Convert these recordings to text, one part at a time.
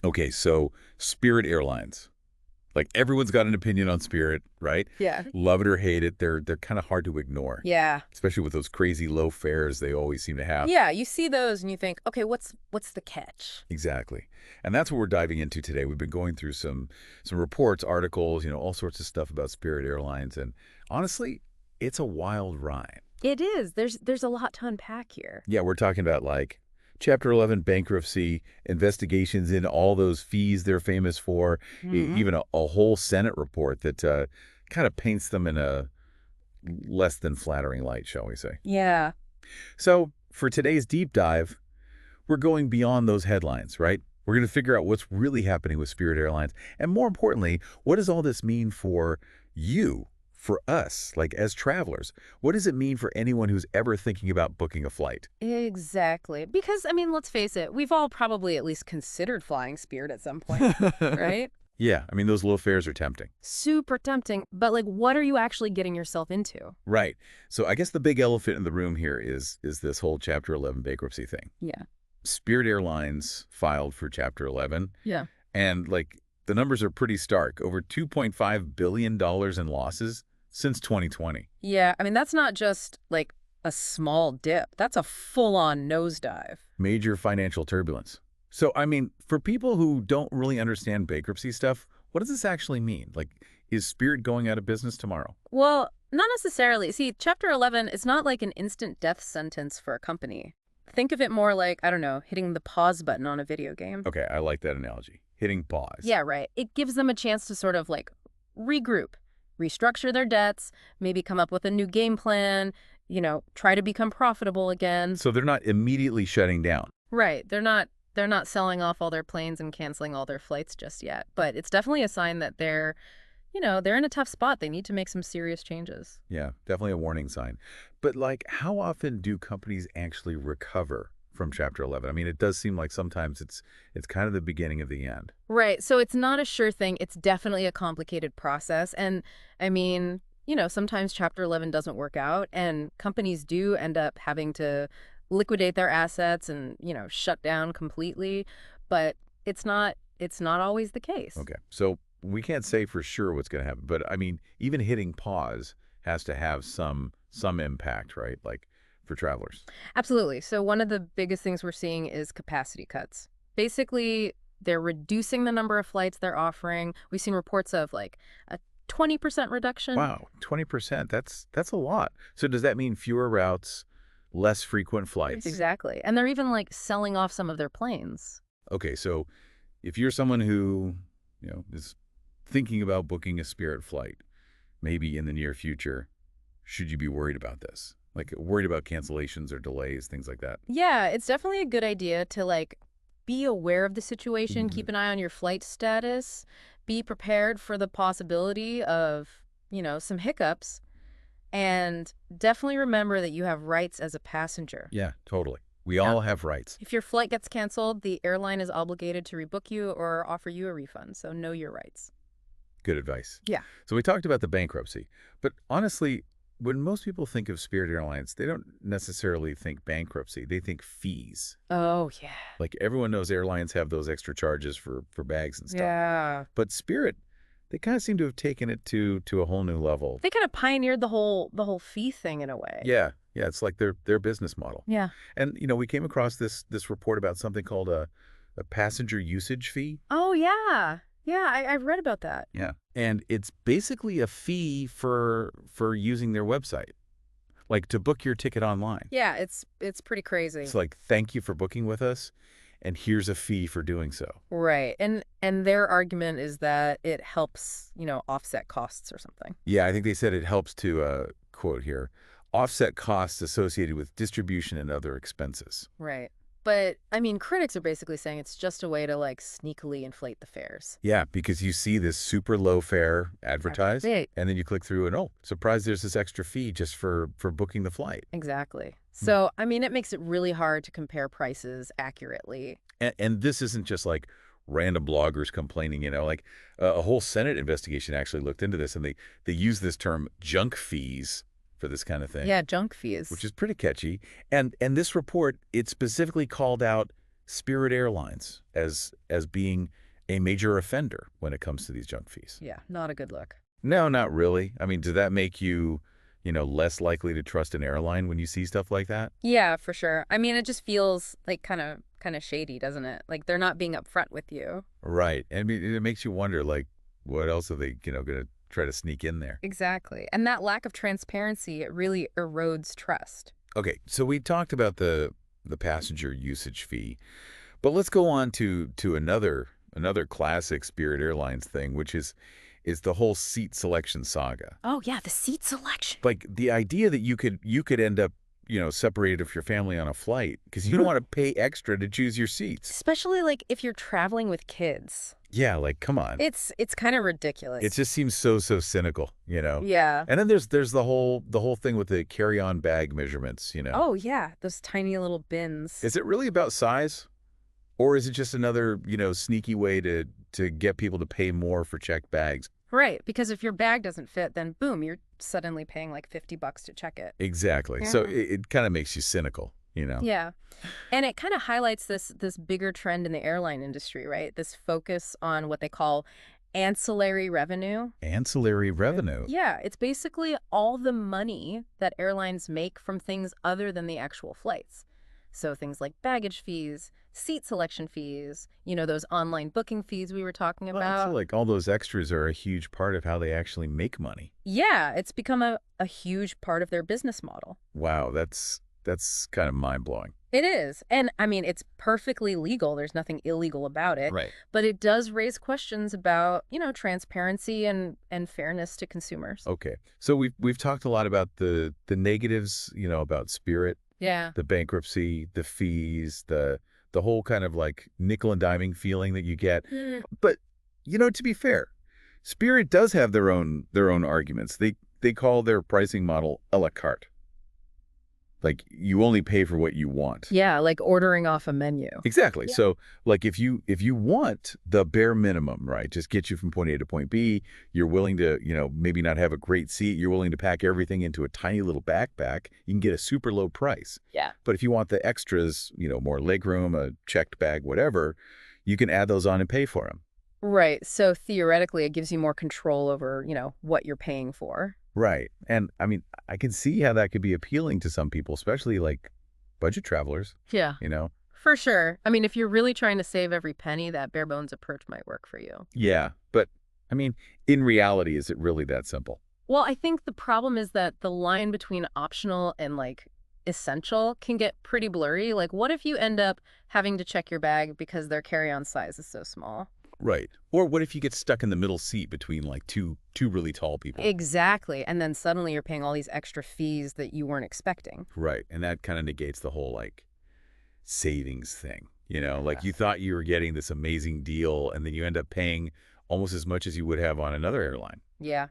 Okay, so Spirit Airlines. Like everyone's got an opinion on Spirit, right? Yeah. Love it or hate it, they're kind of hard to ignore, Yeah. especially with those crazy low fares they always seem to have. Yeah, you see those and you think, okay, what's the catch? Exactly. And that's what we're diving into today. We've been going through some reports, articles, all sorts of stuff about Spirit Airlines, and honestly, it's a wild ride. It is. There's a lot to unpack here. Yeah, we're talking about like Chapter 11 bankruptcy, investigations in all those fees they're famous for, Hmm. even a whole Senate report that kind of paints them in a less than flattering light, shall we say. Yeah. So for today's deep dive, we're going beyond those headlines, right? We're going to figure out what's really happening with Spirit Airlines. And more importantly, what does all this mean for you, for us, like as travelers? What does it mean for anyone who's ever thinking about booking a flight? Exactly. Because, I mean, let's face it, we've all probably at least considered flying Spirit at some point, right? Yeah, I mean, those low fares are tempting. Super tempting. But, like, what are you actually getting yourself into? Right. So I guess the big elephant in the room here is this whole Chapter 11 bankruptcy thing. Yeah. Spirit Airlines filed for Chapter 11, Yeah. and like the numbers are pretty stark. Over $2.5 billion in losses since 2020. Yeah. I mean, that's not just, like, a small dip. That's a full-on nosedive. Major financial turbulence. So, I mean, for people who don't really understand bankruptcy stuff, what does this actually mean? Like, is Spirit going out of business tomorrow? Well, not necessarily. See, Chapter 11 is not like an instant death sentence for a company. Think of it more like, I don't know, hitting the pause button on a video game. Okay, I like that analogy. Hitting pause. Yeah, right. It gives them a chance to sort of like regroup, restructure their debts, maybe come up with a new game plan, try to become profitable again. So they're not immediately shutting down. Right. They're not selling off all their planes and canceling all their flights just yet, but it's definitely a sign that they're in a tough spot. They need to make some serious changes. Yeah, definitely a warning sign. But like, how often do companies actually recover from Chapter 11? I mean, it does seem like sometimes it's kind of the beginning of the end. Right. So it's not a sure thing. It's definitely a complicated process. And I mean, sometimes Chapter 11 doesn't work out and companies do end up having to liquidate their assets and, shut down completely. But it's not always the case. Okay, so we can't say for sure what's going to happen, but I mean, even hitting pause has to have some impact, right? Like for travelers. Absolutely. So one of the biggest things we're seeing is capacity cuts. Basically, they're reducing the number of flights they're offering. We've seen reports of like a 20% reduction. Wow, 20%. That's a lot. So does that mean fewer routes, less frequent flights? Exactly. And they're even like selling off some of their planes. Okay, so if you're someone who, is thinking about booking a Spirit flight, maybe in the near future, should you be worried about this? Like worried about cancellations or delays, things like that? Yeah, it's definitely a good idea to like be aware of the situation, Mhm. keep an eye on your flight status, be prepared for the possibility of, some hiccups, and definitely remember that you have rights as a passenger. Yeah, totally. We Yeah. all have rights. If your flight gets canceled, the airline is obligated to rebook you or offer you a refund, so know your rights. Good advice. Yeah. So we talked about the bankruptcy, but honestly, when most people think of Spirit Airlines, they don't necessarily think bankruptcy. They think fees. Oh, yeah. Like everyone knows airlines have those extra charges for bags and stuff. Yeah. But Spirit, they kind of seem to have taken it to a whole new level. They kind of pioneered the whole fee thing in a way. Yeah, yeah, it's like their business model. Yeah. And we came across this report about something called a passenger usage fee. Oh, yeah. Yeah, I've read about that. Yeah. And it's basically a fee for using their website. Like to book your ticket online. Yeah, it's pretty crazy. It's like, thank you for booking with us, and here's a fee for doing so. Right. And their argument is that it helps, offset costs or something. Yeah, I think they said it helps to, quote here, offset costs associated with distribution and other expenses. Right. But I mean, critics are basically saying it's just a way to like sneakily inflate the fares. Yeah, because you see this super low fare advertised, Right. and then you click through and, oh, surprise, there's this extra fee just for booking the flight. Exactly. So, I mean, it makes it really hard to compare prices accurately. And this isn't just like random bloggers complaining, like a whole Senate investigation actually looked into this, and they use this term junk fees for this kind of thing. Yeah, junk fees. Which is pretty catchy. And this report, it specifically called out Spirit Airlines as being a major offender when it comes to these junk fees? Yeah, not a good look. No, not really. I mean, does that make you, less likely to trust an airline when you see stuff like that? Yeah, for sure. I mean, it just feels like kind of shady, doesn't it? Like they're not being upfront with you. Right. I mean, it makes you wonder, like, what else are they, going to try to sneak in there? Exactly. And that lack of transparency, it really erodes trust. Okay, so we talked about the passenger usage fee, but let's go on to another classic Spirit Airlines thing, which is the whole seat selection saga. Oh, yeah, the seat selection. Like the idea that you could end up, separated from your family on a flight because you don't want to pay extra to choose your seats. Especially like if you're traveling with kids. Yeah, like come on. It's kind of ridiculous. It just seems so cynical. Yeah. And then there's the whole thing with the carry-on bag measurements. Oh, yeah, those tiny little bins. Is it really about size? Or is it just another, sneaky way to get people to pay more for checked bags? Right, because if your bag doesn't fit, then boom, you're suddenly paying like $50 to check it. Exactly. So Yeah. it kind of makes you cynical. Yeah. And it kind of highlights this bigger trend in the airline industry, right? This focus on what they call ancillary revenue. Ancillary revenue. Yeah, it's basically all the money that airlines make from things other than the actual flights. So things like baggage fees, seat selection fees, those online booking fees we were talking Well, I feel about. like all those extras are a huge part of how they actually make money. Yeah, it's become a huge part of their business model. Wow, that's kind of mind-blowing. It is. And I mean, it's perfectly legal. There's nothing illegal about it. Right. But it does raise questions about, transparency and fairness to consumers. Okay. So we've talked a lot about the negatives, about Spirit, Yeah. the bankruptcy, the fees, the whole kind of like nickel and diming feeling that you get. Mm. But to be fair, Spirit does have their own arguments. They call their pricing model a la carte. Like you only pay for what you want. Yeah, like ordering off a menu. Exactly. Yeah. So like if you want the bare minimum, right, just get you from point A to point B, you're willing to, maybe not have a great seat, you're willing to pack everything into a tiny little backpack, you can get a super low price. Yeah. But if you want the extras, more legroom, a checked bag, whatever, you can add those on and pay for them. Right. So theoretically, it gives you more control over, what you're paying for. Right. And I mean, I can see how that could be appealing to some people, especially like budget travelers, Yeah. you know? For sure. I mean, if you're really trying to save every penny, that bare bones approach might work for you. Yeah. But I mean, in reality, is it really that simple? Well, I think the problem is that the line between optional and like essential can get pretty blurry. Like, what if you end up having to check your bag because their carry-on size is so small? Right. Or what if you get stuck in the middle seat between like two really tall people? Exactly. And then suddenly you're paying all these extra fees that you weren't expecting. Right. And that kind of negates the whole like savings thing. Like you thought you were getting this amazing deal and then you end up paying almost as much as you would have on another airline. Yeah.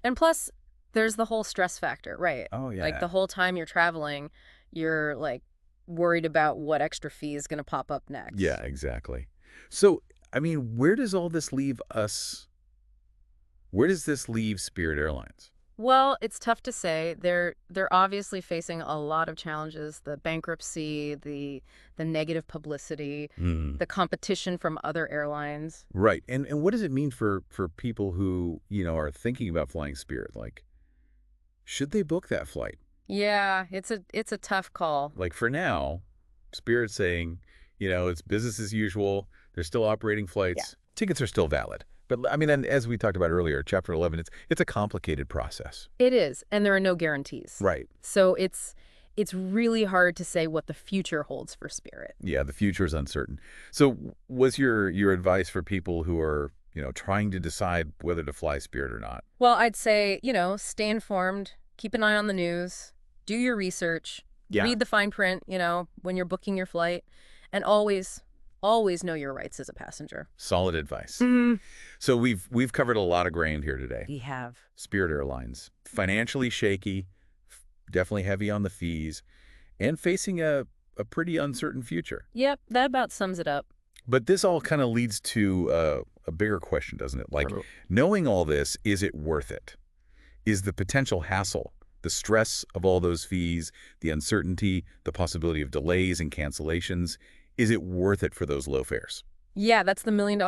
And plus, there's the whole stress factor, right? Oh, yeah. Like the whole time you're traveling, you're like worried about what extra fee is going to pop up next. Yeah, exactly. So, I mean, where does all this leave us? Where does this leave Spirit Airlines? Well, it's tough to say. They're obviously facing a lot of challenges: the bankruptcy, the negative publicity, Hmm. the competition from other airlines. Right. And what does it mean for people who, are thinking about flying Spirit? Like, should they book that flight? Yeah, it's a tough call. Like for now, Spirit's saying, it's business as usual. They're still operating flights. Tickets are still valid. But I mean, and as we talked about earlier, Chapter 11, it's a complicated process. It is, and there are no guarantees. Right. So it's really hard to say what the future holds for Spirit. Yeah, the future is uncertain. So was your advice for people who are, trying to decide whether to fly Spirit or not? Well, I'd say, stay informed, keep an eye on the news, do your research, Yeah. read the fine print, when you're booking your flight, and always know your rights as a passenger. Solid advice. Mm. So we've covered a lot of ground here today. We have. Spirit Airlines, financially shaky, definitely heavy on the fees, and facing a pretty uncertain future. Yep, that about sums it up. But this all kind of leads to a bigger question, doesn't it? Like, knowing all this, is it worth it? Is the potential hassle, the stress of all those fees, the uncertainty, the possibility of delays and cancellations, Is it worth it for those low fares? Yeah, that's the million-dollar